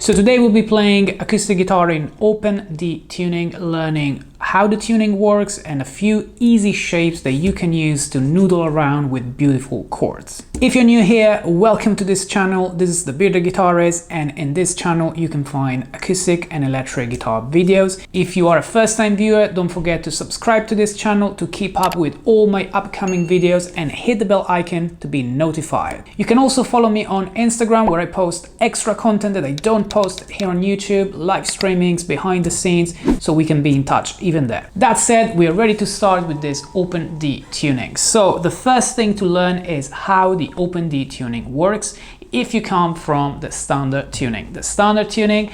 So today we'll be playing acoustic guitar in open D tuning, learning how the tuning works and a few easy shapes that you can use to noodle around with beautiful chords. If you're new here, welcome to this channel. This is the Bearded Guitarist, and in this channel you can find acoustic and electric guitar videos. If you are a first-time viewer, don't forget to subscribe to this channel to keep up with all my upcoming videos and hit the bell icon to be notified. You can also follow me on Instagram, where I post extra content that I don't post here on YouTube, live streamings, behind the scenes, so we can be in touch even there. That said, we are ready to start with this open D tuning. So the first thing to learn is how the open D tuning works if you come from the standard tuning. The standard tuning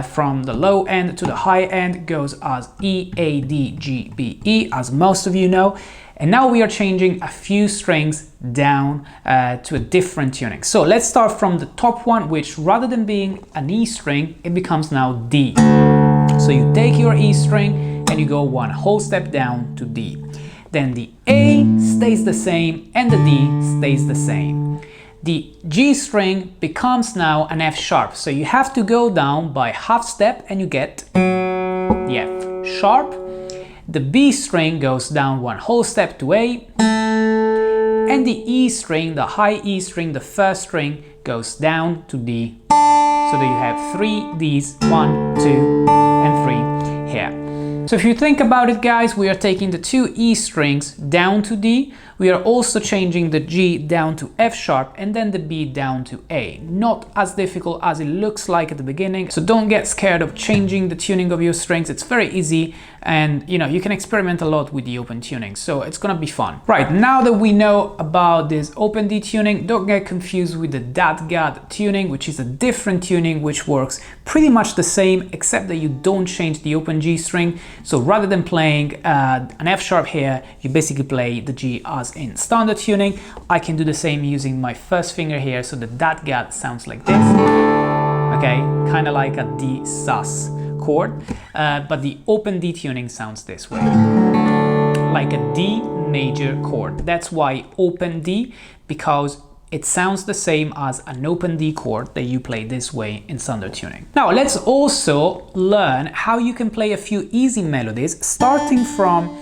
from the low end to the high end goes as E, A, D, G, B, E, as most of you know. And now we are changing a few strings down to a different tuning. So let's start from the top one, which rather than being an E string, it becomes now D. So you take your E string and you go one whole step down to D. Then the A stays the same and the D stays the same. The G string becomes now an F sharp. So you have to go down by half step and you get the F sharp. The B string goes down one whole step to A, and the E string, the high E string, the first string, goes down to D. So that you have three Ds, 1, 2, and 3 here. So if you think about it, guys, we are taking the two E strings down to D. We are also changing the G down to F sharp and then the B down to A. Not as difficult as it looks like at the beginning. So don't get scared of changing the tuning of your strings. It's very easy, and you can experiment a lot with the open tuning. So it's gonna be fun. Right, now that we know about this open D tuning, don't get confused with the DAT-GAT tuning, which is a different tuning which works pretty much the same, except that you don't change the open G string. So rather than playing an F sharp here, you basically play the G as in standard tuning. I can do the same using my first finger here, so the DAT-GAT sounds like this. Okay, kind of like a D sus chord, but the open D tuning sounds this way, like a D major chord. That's why open D, because it sounds the same as an open D chord that you play this way in standard tuning. Now let's also learn how you can play a few easy melodies, starting from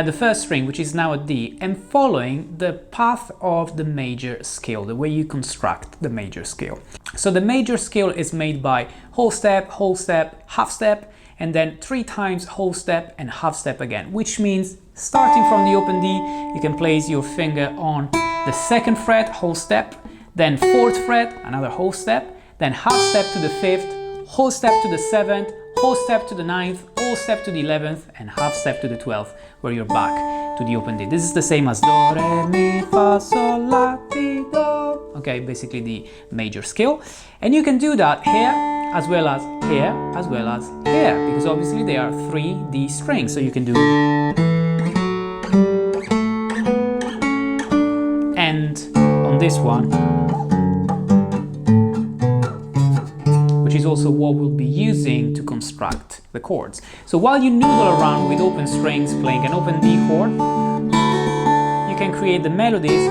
the first string, which is now a D, and following the path of the major scale, the way you construct the major scale. So the major scale is made by whole step, half step, and then 3 times whole step and half step again, which means starting from the open D, you can place your finger on the 2nd fret, whole step, then 4th fret, another whole step, then half step to the 5th, whole step to the 7th, whole step to the 9th, whole step to the 11th, and half step to the 12th, where you're back to the open D. This is the same as do, re, mi, fa, sol, la, ti, do. Okay, basically the major scale. And you can do that here, as well as here, as well as here, because obviously they are 3 D strings. So you can do, and on this one, which is also what we'll be using to construct the chords. So while you noodle around with open strings playing an open D chord, you can create the melodies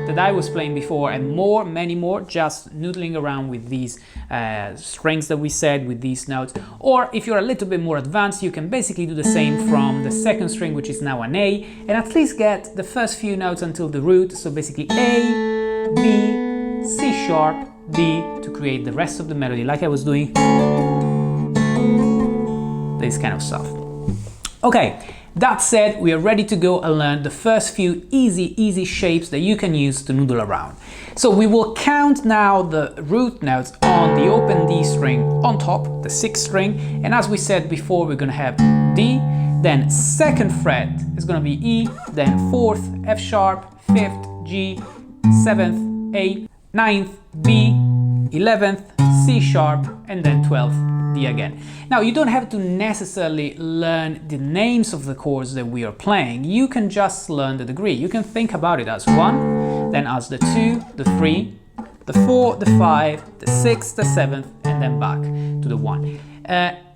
that I was playing before, and more, many more, just noodling around with these strings that we said, with these notes. Or if you're a little bit more advanced, you can basically do the same from the 2nd string, which is now an A, and at least get the first few notes until the root. So basically A, B, C sharp, D, to create the rest of the melody, like I was doing, this kind of stuff. Okay, that said, we are ready to go and learn the first few easy shapes that you can use to noodle around. So we will count now the root notes on the open D string on top, the 6th string, and as we said before, we're gonna have D, then 2nd fret is gonna be E, then 4th F sharp, 5th G, 7th A, 9th B, 11th C sharp, and then 12th D again. Now you don't have to necessarily learn the names of the chords that we are playing. You can just learn the degree. You can think about it as 1, then as the 2, the 3, the 4, the 5, the 6, the 7th, and then back to the 1.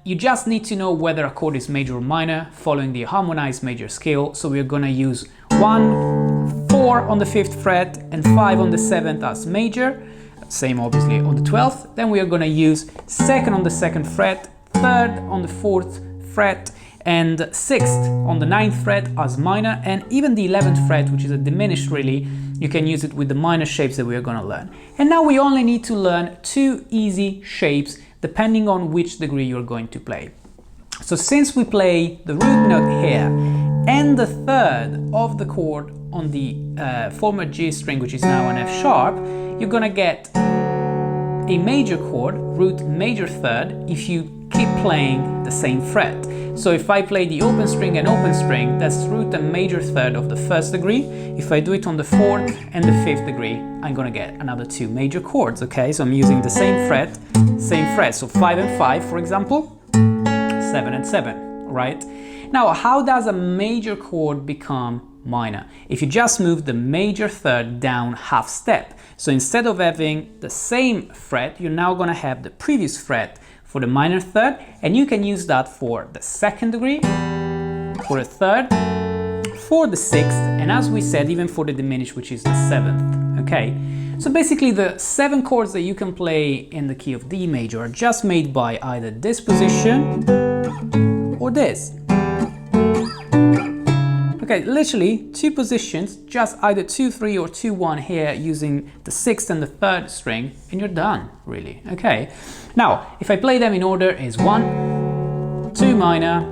You just need to know whether a chord is major or minor following the harmonized major scale. So we're gonna use 1, 4 on the 5th fret and 5 on the 7th as major, same obviously on the 12th. Then we are going to use 2nd on the 2nd fret, 3rd on the 4th fret, and 6th on the 9th fret as minor, and even the 11th fret, which is a diminished really, you can use it with the minor shapes that we are going to learn. And now we only need to learn 2 easy shapes depending on which degree you're going to play. So since we play the root note here and the 3rd of the chord on the former G string, which is now an F sharp, you're going to get a major chord, root major 3rd, if you keep playing the same fret. So if I play the open string and open string, that's root and major 3rd of the 1st degree. If I do it on the 4th and the 5th degree, I'm gonna get another 2 major chords, okay? So I'm using the same fret. So 5 and 5, for example, 7 and 7, right? Now, how does a major chord become minor? If you just move the major 3rd down half step. So instead of having the same fret, you're now gonna have the previous fret for the minor 3rd, and you can use that for the 2nd degree, for the 3rd, for the 6th, and as we said, even for the diminished, which is the 7th, okay? So basically the 7 chords that you can play in the key of D major are just made by either this position or this. Okay, literally 2 positions, just either 2-3 or 2-1 here using the 6th and the 3rd string, and you're done, really, okay? Now, if I play them in order, is 1, 2 minor,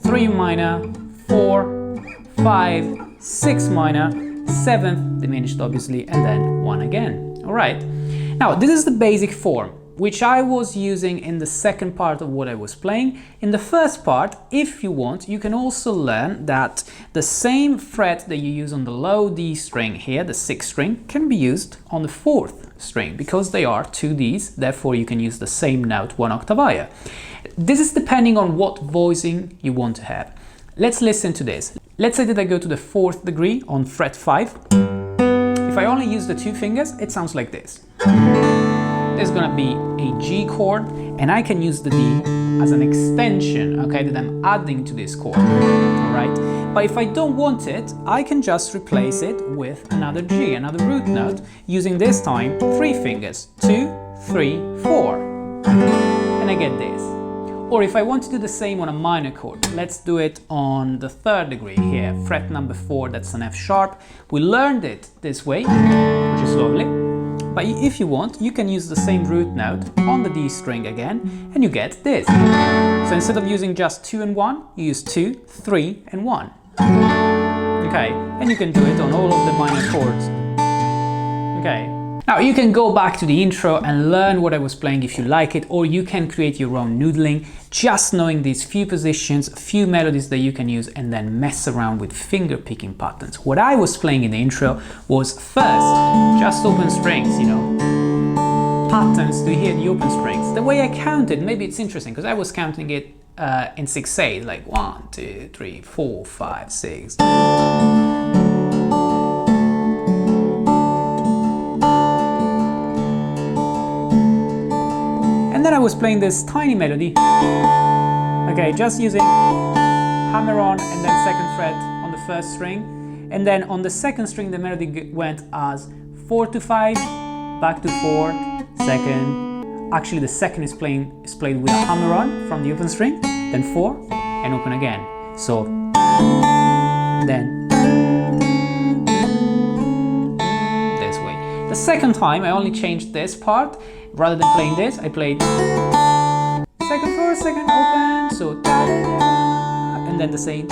3 minor, 4, 5, 6 minor, 7th, diminished obviously, and then 1 again, all right? Now, this is the basic form, which I was using in the second part of what I was playing. In the first part, if you want, you can also learn that the same fret that you use on the low D string here, the 6th string, can be used on the 4th string because they are 2 Ds, therefore you can use the same note 1 octave higher. This is depending on what voicing you want to have. Let's listen to this. Let's say that I go to the 4th degree on fret 5. If I only use the 2 fingers, it sounds like this. There's gonna be a G chord, and I can use the D as an extension, okay, that I'm adding to this chord, all right? But if I don't want it, I can just replace it with another G, another root note, using this time 3 fingers, 2, 3, 4, and I get this. Or if I want to do the same on a minor chord, let's do it on the 3rd degree here, fret number 4, that's an F sharp. We learned it this way, which is lovely. But if you want, you can use the same root note on the D string again, and you get this. So instead of using just 2 and 1, you use 2, 3, and 1. Okay, and you can do it on all of the minor chords. Okay. Now you can go back to the intro and learn what I was playing if you like it, or you can create your own noodling, just knowing these few positions, few melodies that you can use, and then mess around with finger picking patterns. What I was playing in the intro was first, just open strings, you know, patterns to hear the open strings. The way I counted, maybe it's interesting, because I was counting it in 6/8, like 1, 2, 3, 4, 5, 6. And then I was playing this tiny melody, okay, just using hammer on and then 2nd fret on the 1st string, and then on the 2nd string the melody went as 4 to 5, back to 4, 2nd. Actually the 2nd is played with a hammer on from the open string, then 4 and open again. So then this way. The second time I only changed this part. Rather than playing this, I played 2nd, 1st, 2nd, open, so da-da-da, and then the same.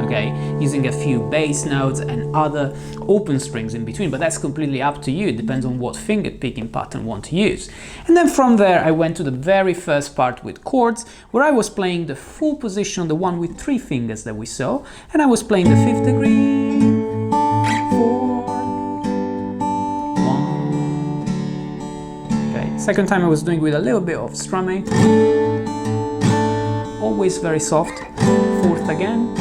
Okay, using a few bass notes and other open strings in between, but that's completely up to you. It depends on what finger picking pattern you want to use. And then from there, I went to the very first part with chords, where I was playing the full position, the one with 3 fingers that we saw, and I was playing the 5th degree, 4, 1. Okay, second time I was doing with a little bit of strumming, always very soft. 4th again.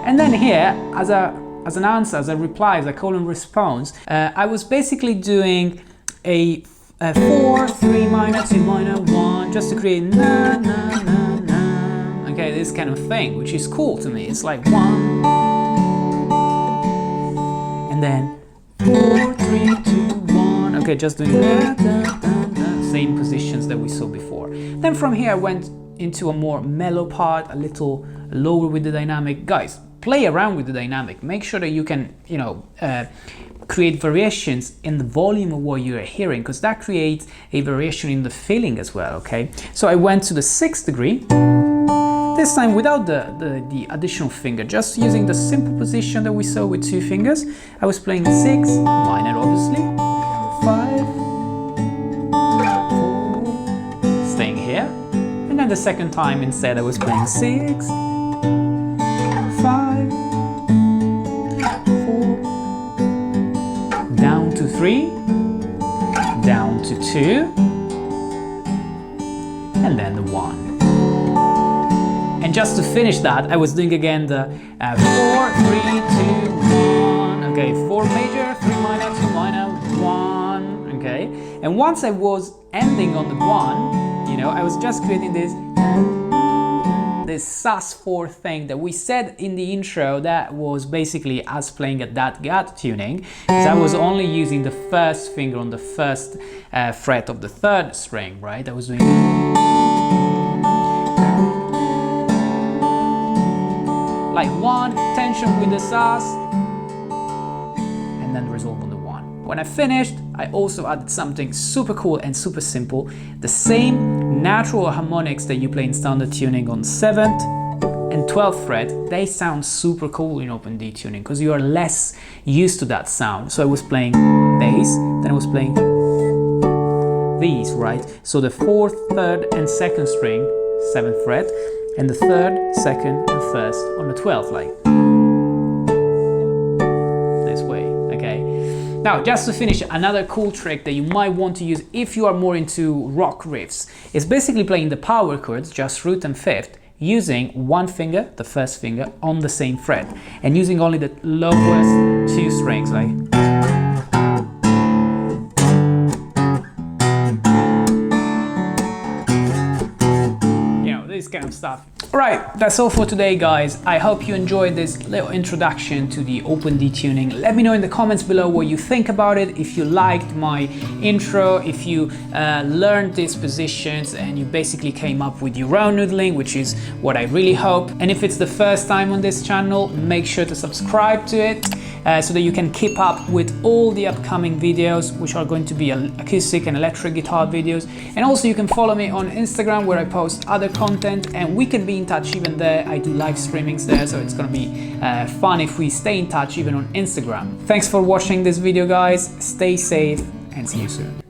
And then here, as an answer, as a reply, as a call and response, I was basically doing a 4, 3 minor, 2 minor, 1, just to create na na na na. Okay, this kind of thing, which is cool to me. It's like 1, and then 4, 3, 2, 1. Okay, just doing that, same positions that we saw before. Then from here I went into a more mellow part, a little lower with the dynamic. Guys, play around with the dynamic. Make sure that you can, create variations in the volume of what you're hearing, because that creates a variation in the feeling as well, okay? So I went to the 6th degree, this time without the additional finger, just using the simple position that we saw with 2 fingers. I was playing 6, minor obviously, 5, 4, staying here, and then the second time instead I was playing 6, 5, 4, down to 3, down to 2, and then the 1. And just to finish that, I was doing again the 4, 3, 2, 1. Okay, 4 major, 3 minor, 2 minor, 1. Okay, and once I was ending on the 1, I was just creating this sus4 thing that we said in the intro that was basically us playing at that gut tuning, because I was only using the first finger on the first fret of the 3rd string, right? I was doing like 1, tension with the sus, and then resolve on the 1. When I finished, I also added something super cool and super simple. The same natural harmonics that you play in standard tuning on 7th and 12th fret, they sound super cool in open D tuning because you are less used to that sound. So I was playing bass, then I was playing these, right? So the 4th, 3rd and 2nd string, 7th fret, and the 3rd, 2nd and 1st on the 12th, like this way, okay? Now, just to finish, another cool trick that you might want to use if you are more into rock riffs is basically playing the power chords, just root and 5th, using 1 finger, the 1st finger, on the same fret, and using only the lowest 2 strings, like this kind of stuff. Alright, that's all for today, guys. I hope you enjoyed this little introduction to the open D tuning. Let me know in the comments below what you think about it, if you liked my intro, if you learned these positions and you basically came up with your own noodling, which is what I really hope. And if it's the first time on this channel, make sure to subscribe to it so that you can keep up with all the upcoming videos, which are going to be acoustic and electric guitar videos. And also you can follow me on Instagram, where I post other content, and we can be in touch even there. I do live streamings there, so it's gonna be fun if we stay in touch even on Instagram. Thanks for watching this video, guys. Stay safe and see you soon.